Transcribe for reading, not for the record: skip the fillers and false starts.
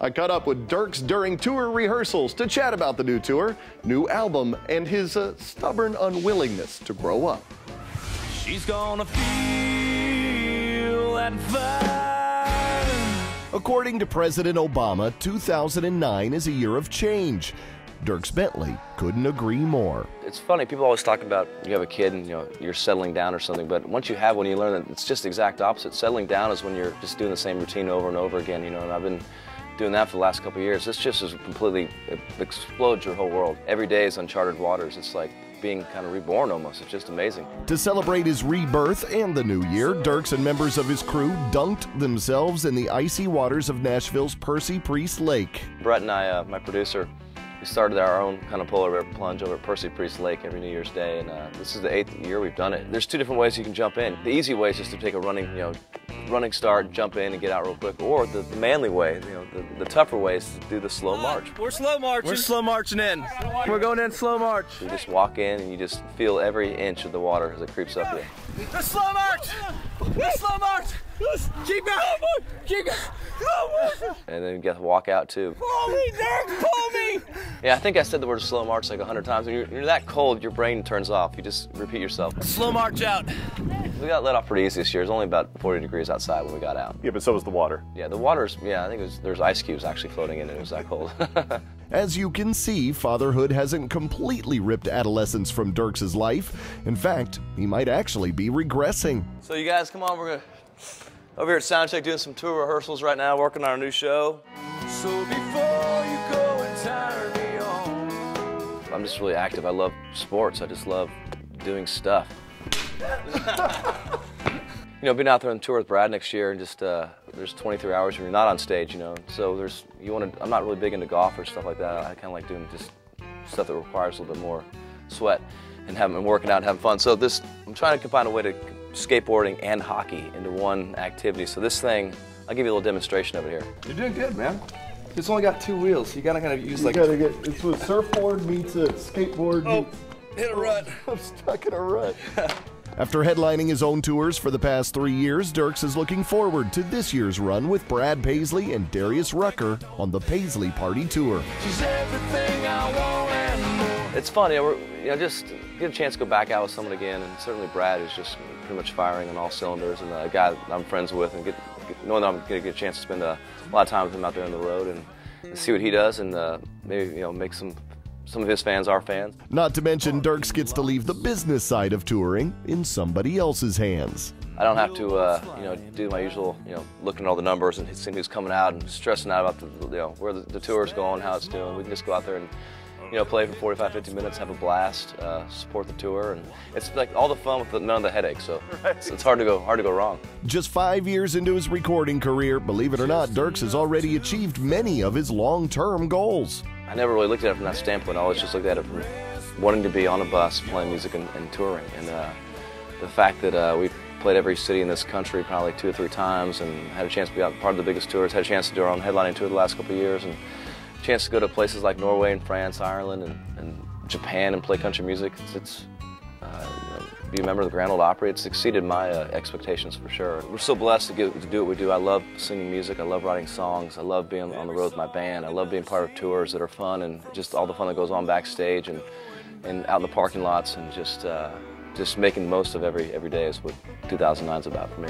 I caught up with Dierks during tour rehearsals to chat about the new tour, new album, and his stubborn unwillingness to grow up. She's gonna feel that fire. According to President Obama, 2009 is a year of change. Dierks Bentley couldn't agree more. It's funny, people always talk about you have a kid and you're settling down or something, but once you have one, you learn that it's just the exact opposite. Settling down is when you're just doing the same routine over and over again, and I've been doing that for the last couple of years. This just is completely, it explodes your whole world. Every day is uncharted waters. It's like being kind of reborn almost. It's just amazing. To celebrate his rebirth and the new year, Dierks and members of his crew dunked themselves in the icy waters of Nashville's Percy Priest Lake. Brett and I, my producer, we started our own kind of polar bear plunge over at Percy Priest Lake every New Year's Day, and this is the 8th year we've done it. There's two different ways you can jump in. The easy way is just to take a running start, jump in and get out real quick, or the manly way, the tougher way is to do the slow march. We're slow marching. We're slow marching in. We're going in slow march. You just walk in and you just feel every inch of the water as it creeps up you. The slow march! The slow march! Keep going! Keep going! And then you get to walk out too. Pull me, Dierks! Pull me! Yeah, I think I said the word slow march like 100 times. When you're that cold, your brain turns off. You just repeat yourself. Slow march out. We got let off pretty easy this year. It was only about 40 degrees outside when we got out. Yeah, but so was the water. Yeah, the water's, I think there's ice cubes actually floating in it. It was that cold. As you can see, fatherhood hasn't completely ripped adolescence from Dierks' life. In fact, he might actually be regressing. So you guys, come on, we're over here at Soundcheck doing some tour rehearsals right now, working on our new show. So before you go and turn me on. I'm just really active. I love sports. I just love doing stuff. Being out there on tour with Brad next year, and just there's 23 hours when you're not on stage, So I'm not really big into golf or stuff like that. I kind of like doing just stuff that requires a little bit more sweat and working out and having fun. So I'm trying to combine a way to skateboarding and hockey into one activity. So this thing, I'll give you a little demonstration of it here. You're doing good, man. It's only got 2 wheels, so you gotta kind of use It's what surfboard meets a skateboard. Hit a rut. I'm stuck in a rut. After headlining his own tours for the past 3 years, Dierks is looking forward to this year's run with Brad Paisley and Darius Rucker on the Paisley Party Tour. She's everything I want and more. It's fun, just get a chance to go back out with someone again, and certainly Brad is just pretty much firing on all cylinders, and a guy that I'm friends with, and knowing that I'm going to get a chance to spend a lot of time with him out there on the road and see what he does, and maybe make some of his fans our fans. Not to mention, Dierks gets to leave the business side of touring in somebody else's hands. I don't have to, do my usual, looking at all the numbers and seeing who's coming out and stressing out about where the tour's going, how it's doing. We can just go out there and, play for 45, 50 minutes, have a blast, support the tour, and it's like all the fun with none of the headaches. So it's hard to go wrong. Just 5 years into his recording career, believe it or not, Dierks has already achieved many of his long-term goals. I never really looked at it from that standpoint. I always just looked at it from wanting to be on a bus, playing music and touring. And the fact that we've played every city in this country probably 2 or 3 times, and had a chance to be out part of the biggest tours, had a chance to do our own headlining tour the last couple of years, and a chance to go to places like Norway and France, Ireland, and Japan and play country music. Be a member of the Grand Ole Opry. It's exceeded my expectations for sure. We're so blessed to do what we do. I love singing music. I love writing songs. I love being on the road with my band. I love being part of tours that are fun, and just all the fun that goes on backstage and out in the parking lots, and just making the most of every day is what 2009 is about for me.